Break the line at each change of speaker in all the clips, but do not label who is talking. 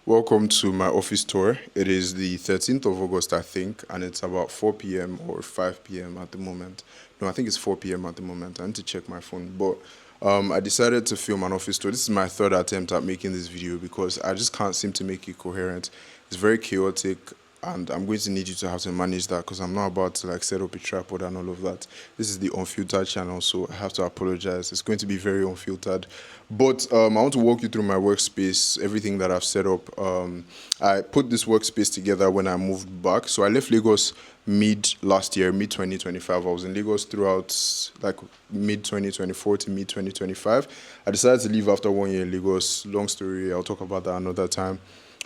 Welcome to my office tour. It is the 13th of August, I think, and it's about 4 p.m. or 5 p.m. at the moment. No, I think it's 4 p.m. at the moment. I need to check my phone. But I decided to film an office tour. This is my third attempt at making this video because I just can't seem to make it coherent. It's very chaotic, and I'm going to need you to have to manage that because I'm not about to set up a tripod and all of that. This is the unfiltered channel, so I have to apologize. It's going to be very unfiltered, but I want to walk you through my workspace, everything that I've set up. I put this workspace together when I moved back. So I left Lagos mid last year, mid 2025. I was in Lagos throughout mid 2024 to mid 2025. I decided to leave after 1 year in Lagos. Long story, I'll talk about that another time.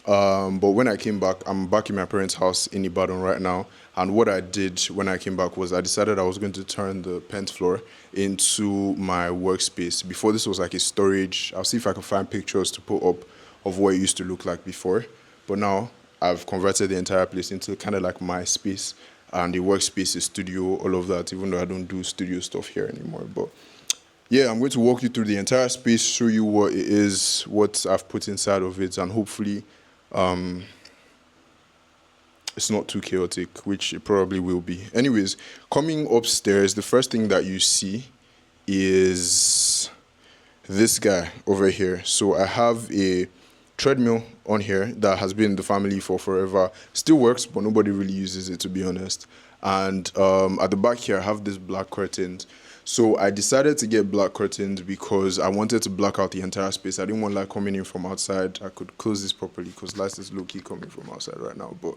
But when I came back, I'm back in my parents' house in Ibadan right now. And what I did when I came back was I decided I was going to turn the 10th floor into my workspace. Before, this was like a storage. I'll see if I can find pictures to put up of what it used to look like before. But now I've converted the entire place into kind of like my space, and the workspace, a studio, all of that, even though I don't do studio stuff here anymore. But yeah, I'm going to walk you through the entire space, show you what it is, what I've put inside of it, and hopefully it's not too chaotic, which it probably will be. Anyways, coming upstairs, the first thing that you see is this guy over here. So I have a treadmill on here that has been in the family for forever. Still works, but nobody really uses it, to be honest. And at the back here, I have this black curtains. So I decided to get black curtains because I wanted to black out the entire space. I didn't want light coming in from outside. I could close this properly because light is low-key coming from outside right now. But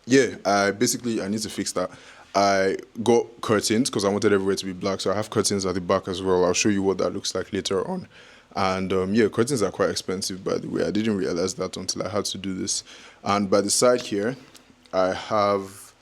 yeah, I need to fix that. I got curtains because I wanted everywhere to be black. So I have curtains at the back as well. I'll show you what that looks like later on. And yeah, curtains are quite expensive, by the way. I didn't realize that until I had to do this. And by the side here, I have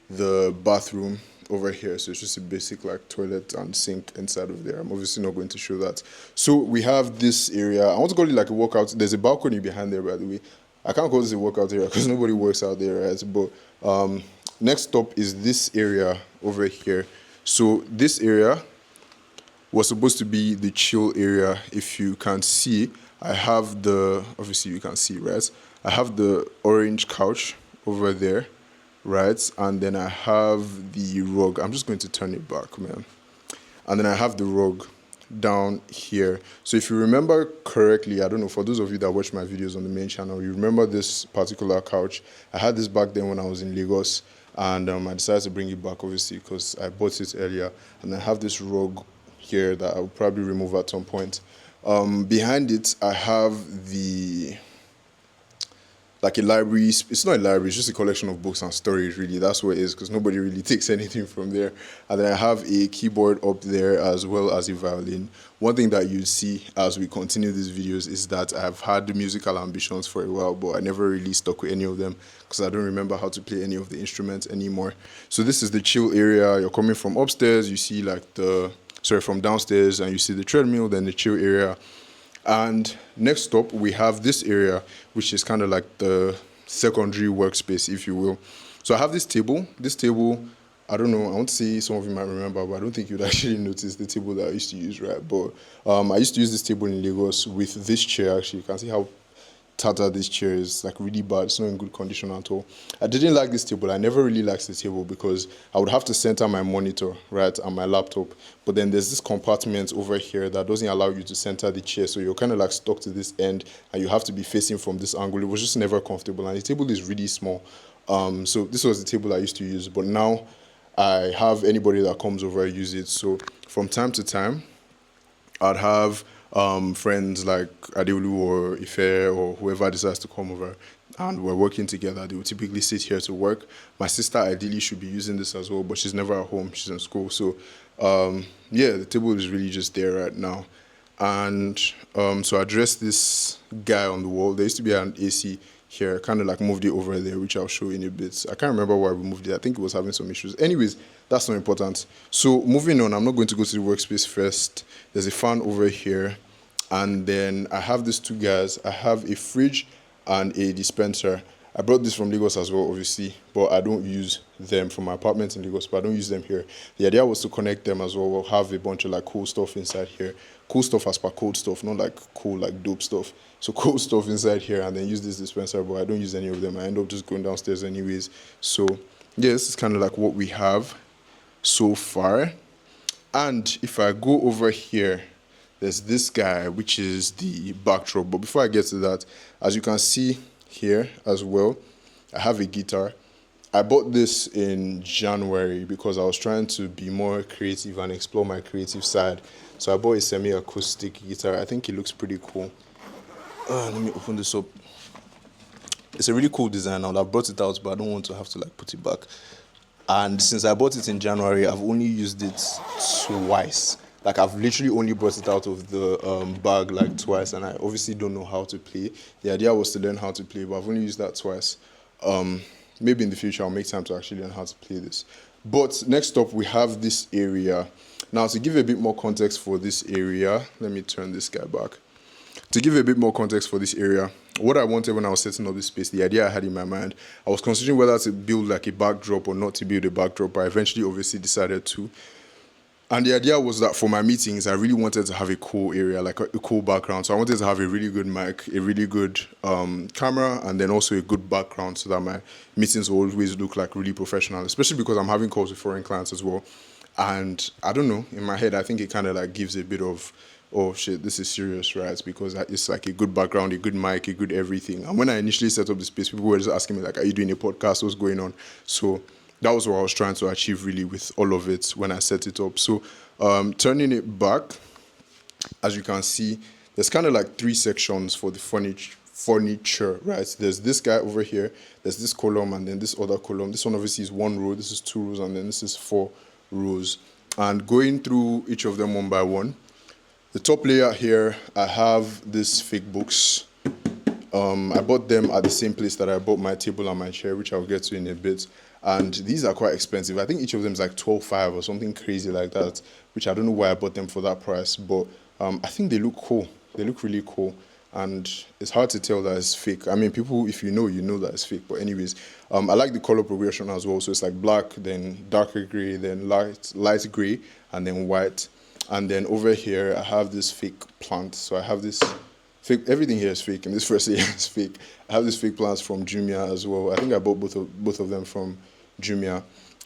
the bathroom over here. So it's just a basic toilet and sink inside of there. I'm obviously not going to show that. So we have this area. I want to call it like a workout. There's a balcony behind there, by the way. I can't call this a workout area because nobody works out there, right? But next up is this area over here. So this area was supposed to be the chill area. If you can see, I have obviously you can see, right? I have the orange couch over there, right? And then I have the rug. I'm just going to turn it back, man. And then I have the rug down here. So if you remember correctly, I don't know, for those of you that watch my videos on the main channel, you remember this particular couch. I had this back then when I was in Lagos, and I decided to bring it back, obviously, because I bought it earlier. And I have this rug here that I'll probably remove at some point. Behind it, I have a library. It's not a library, it's just a collection of books and storage, really. That's what it is, because nobody really takes anything from there. And then I have a keyboard up there as well as a violin. One thing that you see as we continue these videos is that I've had musical ambitions for a while, but I never really stuck with any of them because I don't remember how to play any of the instruments anymore. So this is the chill area. You're coming from upstairs, you see from downstairs, and you see the treadmill, then the chill area. And next up, we have this area, which is kind of like the secondary workspace, if you will. So I have this table. This table, I don't know, I want to say some of you might remember, but I don't think you'd actually notice the table that I used to use, right? But I used to use this table in Lagos with this chair, actually. You can see how tattered this chair is, really bad. It's not in good condition at all. I didn't like this table. I never really liked the table because I would have to center my monitor, right, and my laptop. But then there's this compartment over here that doesn't allow you to center the chair. So you're kind of stuck to this end and you have to be facing from this angle. It was just never comfortable. And the table is really small. So this was the table I used to use. But now I have anybody that comes over use it. So from time to time, I'd have friends like Adeolu or Ife or whoever decides to come over, and we're working together. They will typically sit here to work. My sister ideally should be using this as well, but she's never at home. She's in school. So yeah, the table is really just there right now. And so I addressed this guy on the wall. There used to be an AC here, kind of moved it over there, which I'll show in a bit. I can't remember why we moved it. I think it was having some issues. Anyways, that's not important. So moving on, I'm not going to go to the workspace first. There's a fan over here. And then I have these two guys. I have a fridge and a dispenser. I brought this from Lagos as well, obviously, but I don't use them from my apartment in Lagos, but I don't use them here. The idea was to connect them as well. We'll have a bunch of like cool stuff inside here. Cool stuff as per cold stuff, not like cool like dope stuff. So cool stuff inside here and then use this dispenser, but I don't use any of them. I end up just going downstairs anyways. So yeah, this is kind of like what we have so far. And if I go over here, there's this guy, which is the backdrop. But before I get to that, as you can see here as well, I have a guitar. I bought this in January because I was trying to be more creative and explore my creative side. So I bought a semi-acoustic guitar. I think it looks pretty cool. Let me open this up. It's a really cool design. I would have brought it out, but I don't want to have to like put it back. And since I bought it in January, I've only used it twice. Like I've literally only brought it out of the bag like twice, and I obviously don't know how to play. The idea was to learn how to play, but I've only used that twice. Maybe in the future I'll make time to actually learn how to play this. But next up we have this area. Now to give a bit more context for this area, let me turn this guy back. To give a bit more context for this area, what I wanted when I was setting up this space, the idea I had in my mind, I was considering whether to build like a backdrop or not to build a backdrop, but I eventually obviously decided to. And the idea was that for my meetings, I really wanted to have a cool area, like a cool background. So I wanted to have a really good mic, a really good camera, and then also a good background so that my meetings will always look like really professional, especially because I'm having calls with foreign clients as well. And I don't know, in my head, I think it kind of like gives a bit of, oh shit, this is serious, right? Because it's like a good background, a good mic, a good everything. And when I initially set up the space, people were just asking me like, are you doing a podcast? What's going on? So that was what I was trying to achieve really with all of it when I set it up. So turning it back, as you can see, there's kind of like three sections for the furniture, right? There's this guy over here, there's this column, and then this other column. This one obviously is 1 row, this is 2 rows, and then this is 4 rows. And going through each of them one by one, the top layer here, I have these fake books. I bought them at the same place that I bought my table and my chair, which I'll get to in a bit. And these are quite expensive. I think each of them is like 12.5 or something crazy like that, which I don't know why I bought them for that price, but I think they look cool. They look really cool. And it's hard to tell that it's fake. I mean, people, if you know that it's fake. But anyways, I like the color progression as well. So it's like black, then darker gray, then light gray, and then white. And then over here, I have this fake plant. So I have this fake, everything here is fake, and this first area is fake. I have this fake plants from Jumia as well. I think I bought both of them from Jumia.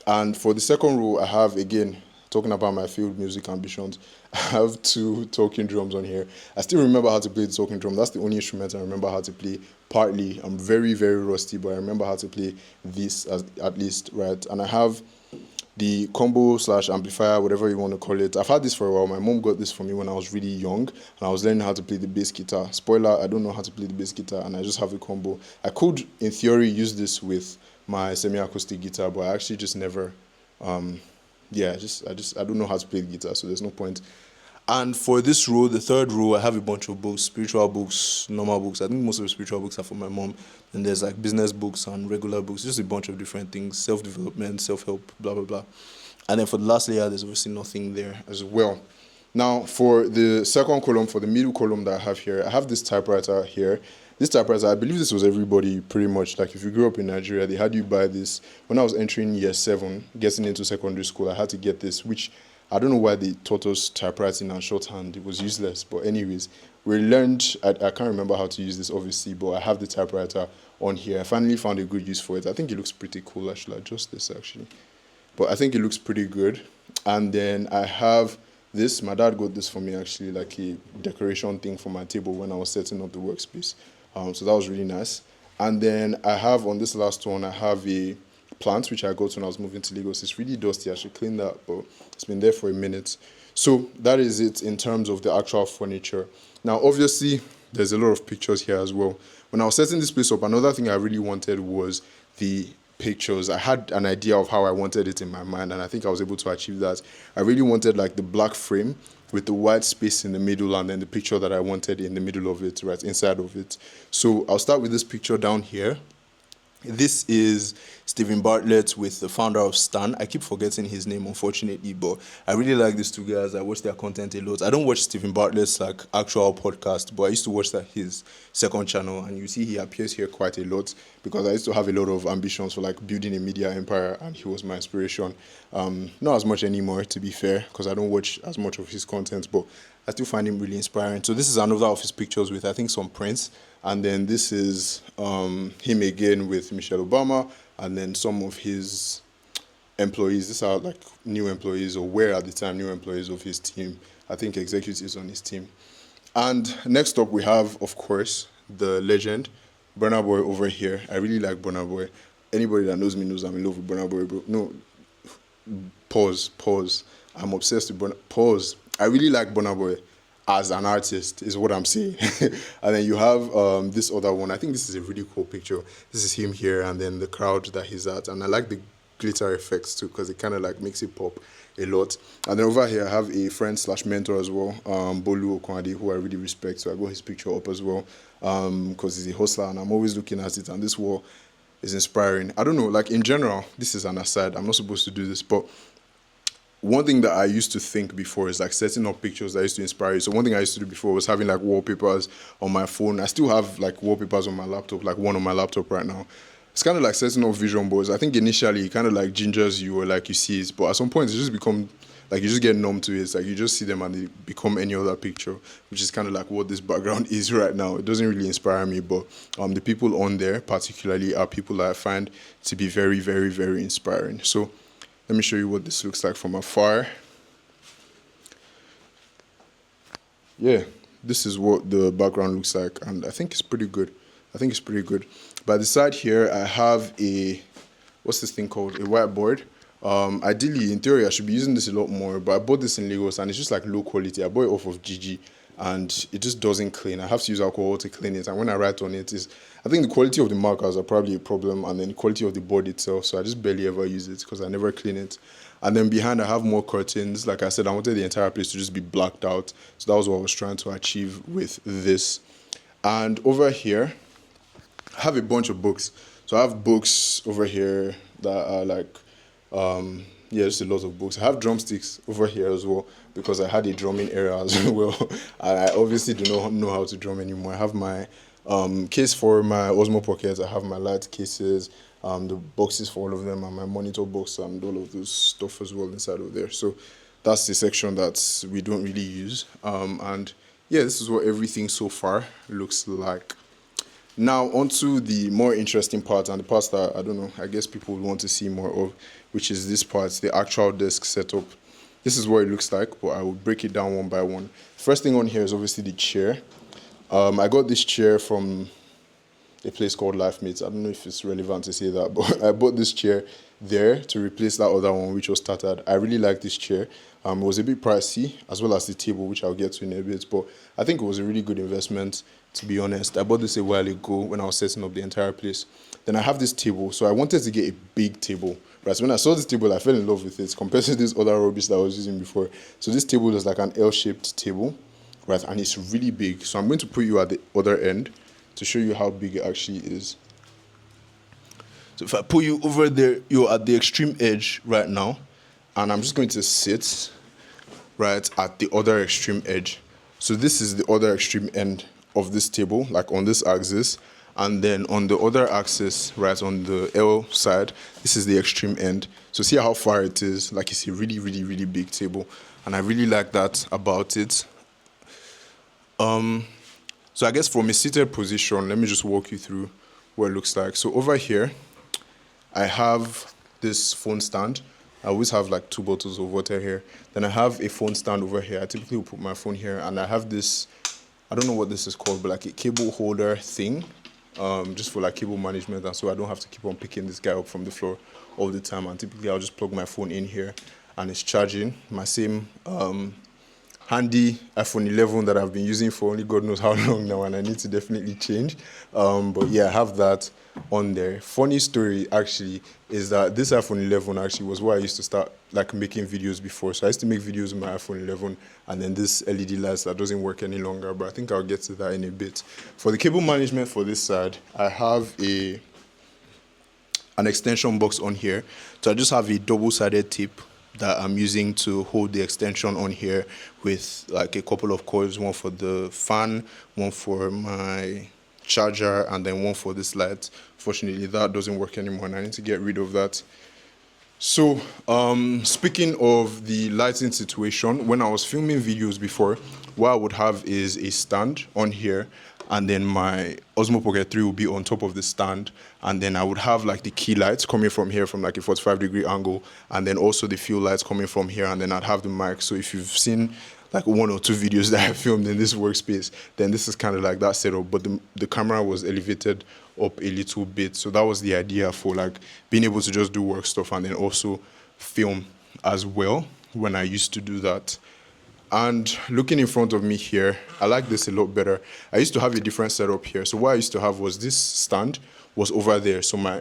And for the second row, I have, again, talking about my field music ambitions, I have 2 talking drums on here. I still remember how to play the talking drum. That's the only instrument I remember how to play. Partly, I'm very, very rusty, but I remember how to play this at least, right? And I have the combo / amplifier, whatever you want to call it. I've had this for a while. My mom got this for me when I was really young, and I was learning how to play the bass guitar. Spoiler, I don't know how to play the bass guitar, and I just have a combo. I could, in theory, use this with my semi-acoustic guitar, but I actually just never, I don't know how to play the guitar, so there's no point. And for this row, the third row, I have a bunch of books, spiritual books, normal books. I think most of the spiritual books are for my mom. And there's like business books and regular books, just a bunch of different things, self-development, self-help, blah, blah, blah. And then for the last layer, there's obviously nothing there as well. Now, for the second column, for the middle column that I have here, I have this typewriter here. This typewriter, I believe this was everybody pretty much. Like if you grew up in Nigeria, they had you buy this. When I was entering year 7, getting into secondary school, I had to get this, which I don't know why they taught us typewriting and shorthand. It was useless. But anyways, we learned, I can't remember how to use this obviously, but I have the typewriter on here. I finally found a good use for it. I think it looks pretty cool. I should adjust this actually. But I think it looks pretty good. And then I have this. My dad got this for me actually, like a decoration thing for my table when I was setting up the workspace. So that was really nice. And then I have on this last one, I have a plant which I got when I was moving to Lagos. It's really dusty. I should clean that, but it's been there for a minute. So that is it in terms of the actual furniture. Now, obviously, there's a lot of pictures here as well. When I was setting this place up, another thing I really wanted was the pictures. I had an idea of how I wanted it in my mind, and I think I was able to achieve that. I really wanted like the black frame with the white space in the middle, and then the picture that I wanted in the middle of it, right inside of it. So I'll start with this picture down here. This is Stephen Bartlett with the founder of Stan. I keep forgetting his name, unfortunately, but I really like these two guys. I watch their content a lot. I don't watch Stephen Bartlett's like actual podcast, but I used to watch that his second channel, and you see he appears here quite a lot because I used to have a lot of ambitions for like building a media empire, and he was my inspiration. Not as much anymore, to be fair, because I don't watch as much of his content, but I still find him really inspiring. So this is another of his pictures with I think some prints, and then this is him again with Michelle Obama, and then some of his employees. These are like new employees, or were at the time new employees of his team. I think executives on his team. And next up we have, of course, the legend, Burna Boy over here. I really like Burna Boy. Anybody that knows me knows I'm in love with Burna Boy, bro. No, pause. I'm obsessed with Burna. Pause. I really like Burna Boy as an artist, is what I'm saying. And then you have this other one. I think this is a really cool picture. This is him here, and then the crowd that he's at. And I like the glitter effects too, because it kind of like makes it pop a lot. And then over here I have a friend slash mentor as well, Bolu Okwadi, who I really respect. So I got his picture up as well, because he's a hustler, and I'm always looking at it. And this wall is inspiring. I don't know, like in general, this is an aside. I'm not supposed to do this, but one thing that I used to think before is like setting up pictures that used to inspire you. So one thing I used to do before was having like wallpapers on my phone. I still have like wallpapers on my laptop, like one on my laptop right now. It's kind of like setting up vision boards. I think initially it kind of like gingers you, or like you see it, but at some point it just become like you just get numb to it. It's like you just see them and they become any other picture, which is kind of like what this background is right now. It doesn't really inspire me, but the people on there particularly are people that I find to be very, very, very inspiring. So let me show you what this looks like from afar. Yeah, this is what the background looks like, and I think it's pretty good. By the side here, I have a, what's this thing called? A whiteboard. Ideally, in theory, I should be using this a lot more, but I bought this in Lagos, and it's just like low quality. I bought it off of Gigi, and it just doesn't clean. I have to use alcohol to clean it, and when I write on it, I think the quality of the markers are probably a problem, and then the quality of the board itself, so I just barely ever use it because I never clean it. And then behind I have more curtains. Like I said, I wanted the entire place to just be blacked out, so that was what I was trying to achieve with this. And over here, I have a bunch of books. So I have books over here that are like, yeah, just a lot of books. I have drumsticks over here as well because I had a drumming era as well. And I obviously do not know how to drum anymore. I have my case for my Osmo Pocket. I have my light cases, the boxes for all of them, and my monitor box and all of those stuff as well inside of there. So that's the section that we don't really use. And yeah, this is what everything so far looks like. Now, onto the more interesting part, and the parts that, I don't know, I guess people would want to see more of, which is this part, the actual desk setup. This is what it looks like, but I will break it down one by one. First thing on here is obviously the chair. I got this chair from a place called Life Mates. I don't know if it's relevant to say that, but I bought this chair there to replace that other one which was tattered. I really like this chair. It was a bit pricey, as well as the table, which I'll get to in a bit, but I think it was a really good investment, to be honest. I bought this a while ago when I was setting up the entire place. Then I have this table, so I wanted to get a big table. Right, so when I saw this table, I fell in love with it compared to this other rubbish that I was using before. So this table is like an L-shaped table, right, and it's really big. So I'm going to put you at the other end to show you how big it actually is. So if I put you over there, you're at the extreme edge right now, and I'm just going to sit right at the other extreme edge. So this is the other extreme end of this table, like on this axis, and then on the other axis, right on the L side, this is the extreme end. So see how far it is. Like, it's a really, really, really big table, and I really like that about it. So I guess from a seated position, let me just walk you through what it looks like. So over here, I have this phone stand. I always have like 2 bottles of water here. Then I have a phone stand over here. I typically will put my phone here, and I have this, I don't know what this is called, but like a cable holder thing, just for like cable management, and so I don't have to keep on picking this guy up from the floor all the time. And typically I'll just plug my phone in here, and it's charging. My same handy iPhone 11 that I've been using for only God knows how long now, and I need to definitely change. But yeah, I have that on there. Funny story actually is that this iPhone 11 actually was where I used to start like making videos before. So I used to make videos with my iPhone 11, and then this LED lights that doesn't work any longer, but I think I'll get to that in a bit. For the cable management for this side, I have a an extension box on here. So I just have a double-sided tape that I'm using to hold the extension on here with like a couple of cords, one for the fan, one for my charger, and then one for this light. Fortunately, that doesn't work anymore and I need to get rid of that. So, speaking of the lighting situation, when I was filming videos before, what I would have is a stand on here, and then my Osmo Pocket 3 will be on top of the stand, and then I would have like the key lights coming from here from like a 45-degree angle, and then also the field lights coming from here, and then I'd have the mic. So if you've seen like one or two videos that I filmed in this workspace, then this is kind of like that setup, but the camera was elevated up a little bit. So that was the idea for like being able to just do work stuff and then also film as well when I used to do that. And looking in front of me here, I like this a lot better. I used to have a different setup here. So what I used to have was this stand was over there. So my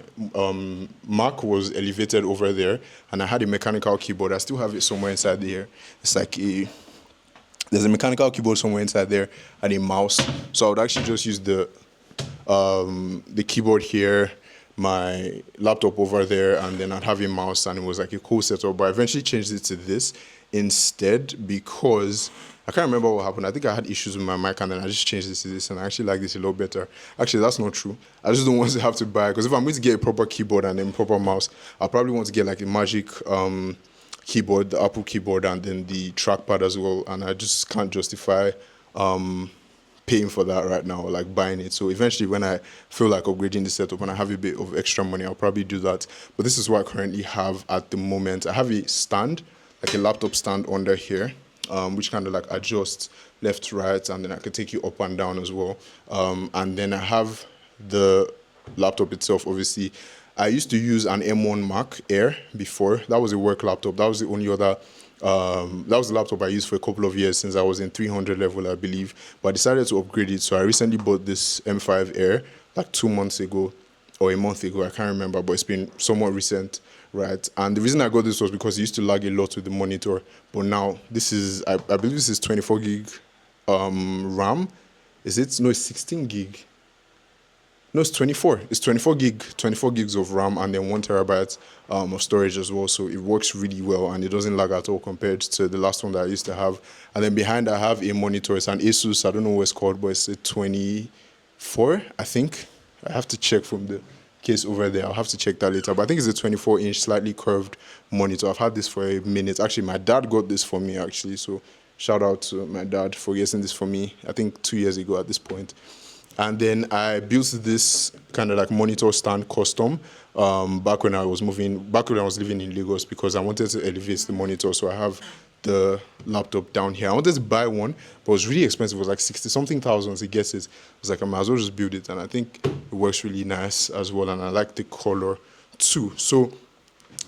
Mac was elevated over there, and I had a mechanical keyboard. I still have it somewhere inside there. It's like there's a mechanical keyboard somewhere inside there and a mouse. So I would actually just use the keyboard here, my laptop over there, and then I'd have a mouse, and it was like a cool setup. But I eventually changed it to this instead because I can't remember what happened. I think I had issues with my mic, and then I just changed this to this, and I actually like this a lot better. Actually, that's not true. I just don't want to have to buy, because if I'm going to get a proper keyboard and then proper mouse, I'll probably want to get like a Magic keyboard, the Apple keyboard, and then the trackpad as well, and I just can't justify paying for that right now, or like buying it. So eventually when I feel like upgrading the setup and I have a bit of extra money, I'll probably do that. But this is what I currently have at the moment. I have a stand, like a laptop stand under here, which kind of like adjusts left, right, and then I can take you up and down as well. And then I have the laptop itself, obviously. I used to use an M1 Mac Air before. That was a work laptop. That was the only other that was the laptop I used for a couple of years since I was in 300 level, I believe. But I decided to upgrade it. So I recently bought this M5 Air like 2 months ago or a month ago. I can't remember, but it's been somewhat recent, right? And the reason I got this was because it used to lag a lot with the monitor. But now this is, I believe this is 24 gig RAM. Is it? No, it's 16 gig. No, it's 24. It's 24 gigs of RAM, and then 1 terabyte of storage as well. So it works really well, and it doesn't lag at all compared to the last one that I used to have. And then behind I have a monitor. It's an Asus. I don't know what it's called, but it's a 24, I think. I have to check from the case over there. I'll have to check that later. But I think it's a 24-inch, slightly curved monitor. I've had this for a minute. Actually, my dad got this for me, actually. So shout out to my dad for getting this for me, I think 2 years ago at this point. And then I built this kind of like monitor stand custom back when I was living in Lagos, because I wanted to elevate the monitor. So I have the laptop down here. I wanted to buy one, but it was really expensive. It was like 60-something thousand to get it. I was like, I might as well just build it. And I think it works really nice as well. And I like the color too. So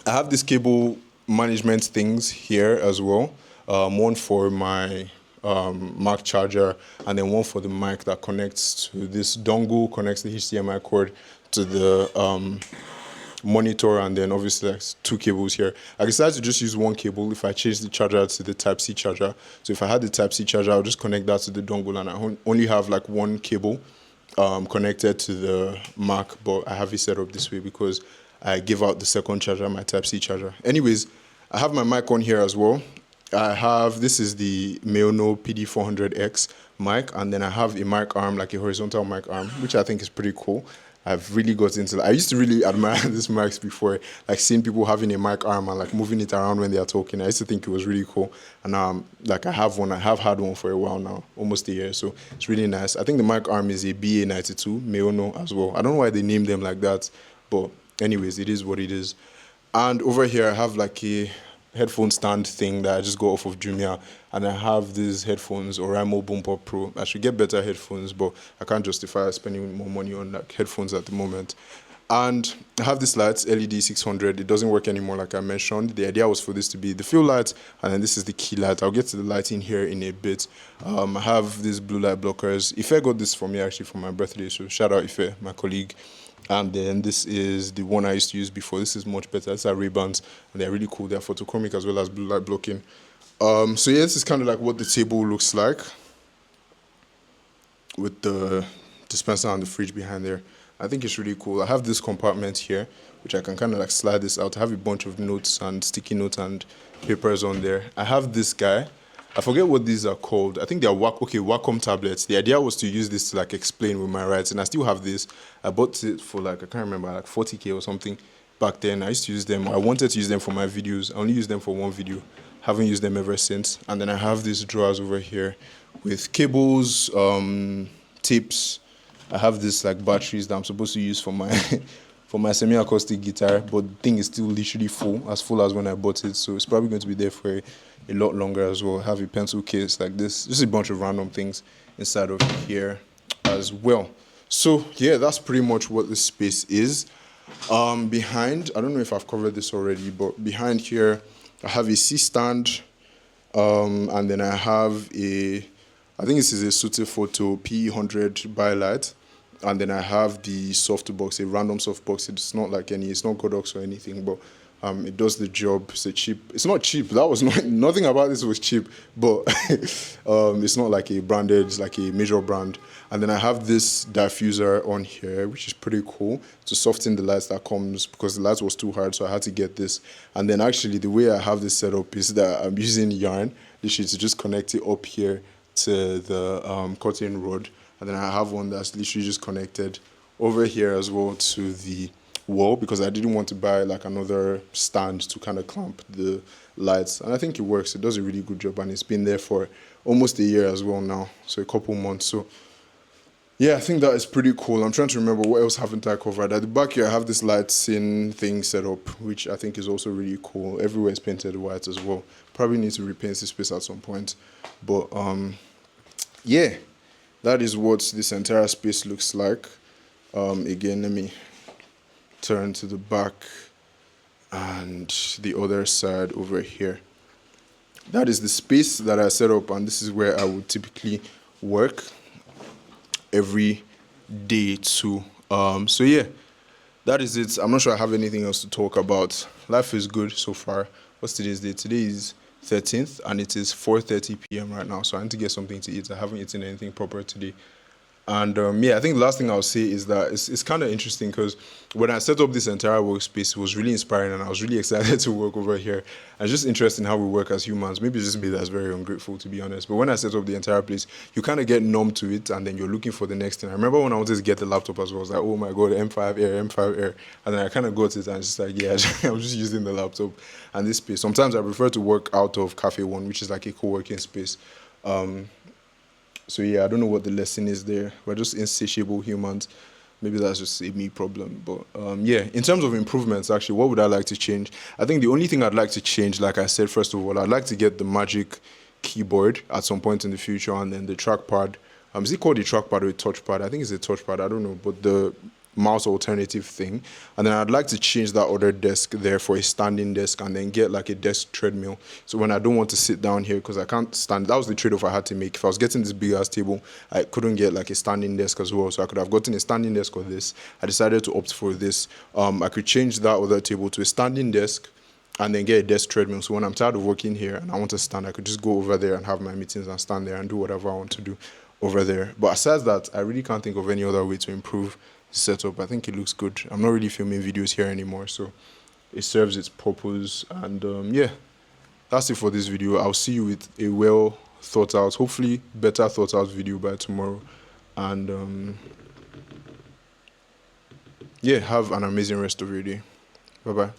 I have this cable management things here as well. One for my Mac charger, and then one for the mic that connects to this dongle, connects the HDMI cord to the monitor, and then obviously like 2 cables here. I decided to just use 1 cable if I change the charger to the Type-C charger. So if I had the Type-C charger, I'll just connect that to the dongle, and I only have like 1 cable connected to the Mac, but I have it set up this way because I give out the second charger, my Type-C charger. Anyways, I have my mic on here as well. This is the Meono PD400X mic, and then I have a mic arm, like a horizontal mic arm, which I think is pretty cool. I've really got into that. I used to really admire these mics before, like seeing people having a mic arm and like moving it around when they are talking. I used to think it was really cool. And like I have had one for a while now, almost a year, so it's really nice. I think the mic arm is a BA92 Meono as well. I don't know why they named them like that, but anyways, it is what it is. And over here I have like a headphone stand thing that I just got off of Jumia, and I have these headphones, Oraimo Boompa Pro. I should get better headphones, but I can't justify spending more money on like headphones at the moment. And I have this light, LED 600. It doesn't work anymore, like I mentioned. The idea was for this to be the field light, and then this is the key light. I'll get to the lighting here in a bit. I have these blue light blockers. Ife got this for me actually for my birthday, so shout out Ife, my colleague. And then this is the one I used to use before. This is much better. These are Ray-Bans, and they're really cool. They're photochromic as well as blue light blocking. So yeah, this is kind of like what the table looks like with the dispenser and the fridge behind there. I think it's really cool. I have this compartment here, which I can kind of like slide this out. I have a bunch of notes and sticky notes and papers on there. I have this guy. I forget what these are called. I think they are Wacom tablets. The idea was to use this to like explain with my writing. I still have this. I bought it for like, I can't remember, like 40k or something back then. I used to use them. I wanted to use them for my videos. I only used them for one video. Haven't used them ever since. And then I have these drawers over here with cables, tips. I have this like batteries that I'm supposed to use for my for my semi-acoustic guitar, but the thing is still literally full as when I bought it, so it's probably going to be there for a lot longer as well. I have a pencil case like this, just a bunch of random things inside of here as well. So yeah, that's pretty much what this space is. Behind, I don't know if I've covered this already, but behind here I have a C-stand, and then I have I think this is a Sute Photo P100 Bylight. And then I have the softbox, a random softbox. It's not like it's not Godox or anything, but it does the job. It's not cheap. That was nothing about this was cheap, but it's not like a branded, it's like a major brand. And then I have this diffuser on here, which is pretty cool to soften the lights that comes, because the light was too hard, so I had to get this. And then actually the way I have this set up is that I'm using yarn, literally to just connect it up here to the curtain rod. And then I have one that's literally just connected over here as well to the wall, because I didn't want to buy like another stand to kind of clamp the lights. And I think it works. It does a really good job, and it's been there for almost a year as well now, so a couple months. So yeah, I think that is pretty cool. I'm trying to remember what else haven't I covered. At the back here, I have this lighting thing set up, which I think is also really cool. Everywhere is painted white as well. Probably need to repaint this space at some point. But yeah. That is what this entire space looks like. Again, let me turn to the back and the other side over here. That is the space that I set up, and this is where I would typically work every day too. So yeah, that is it. I'm not sure I have anything else to talk about. Life is good so far. What's today's date? Today is 13th, and it is 4:30 p.m. right now, so I need to get something to eat. I haven't eaten anything proper today. And yeah, I think the last thing I'll say is that it's kind of interesting, because when I set up this entire workspace, it was really inspiring, and I was really excited to work over here. And it's just interesting how we work as humans. Maybe it's just me that's very ungrateful, to be honest. But when I set up the entire place, you kind of get numb to it, and then you're looking for the next thing. I remember when I wanted to get the laptop as well, I was like, oh my God, M5 Air, M5 Air. And then I kind of got it, and it's just like, yeah, I was just using the laptop and this space. Sometimes I prefer to work out of Cafe One, which is like a co-working space. So yeah, I don't know what the lesson is there. We're just insatiable humans. Maybe that's just a me problem. But yeah, in terms of improvements, actually, what would I like to change? I think the only thing I'd like to change, like I said, first of all, I'd like to get the Magic keyboard at some point in the future, and then the trackpad. Is it called a trackpad or a touchpad? I think it's a touchpad. I don't know, but the mouse alternative thing. And then I'd like to change that other desk there for a standing desk, and then get like a desk treadmill, so when I don't want to sit down here, because I can't stand, that was the trade-off I had to make. If I was getting this big ass table, I couldn't get like a standing desk as well, so I could have gotten a standing desk or this. I decided to opt for this. I could change that other table to a standing desk, and then get a desk treadmill, so when I'm tired of working here and I want to stand, I could just go over there and have my meetings and stand there and do whatever I want to do over there. But aside that, I really can't think of any other way to improve setup. I think it looks good. I'm not really filming videos here anymore, so it serves its purpose. And yeah, that's it for this video. I'll see you with a well thought out, hopefully better thought out video by tomorrow. And yeah, have an amazing rest of your day. Bye bye.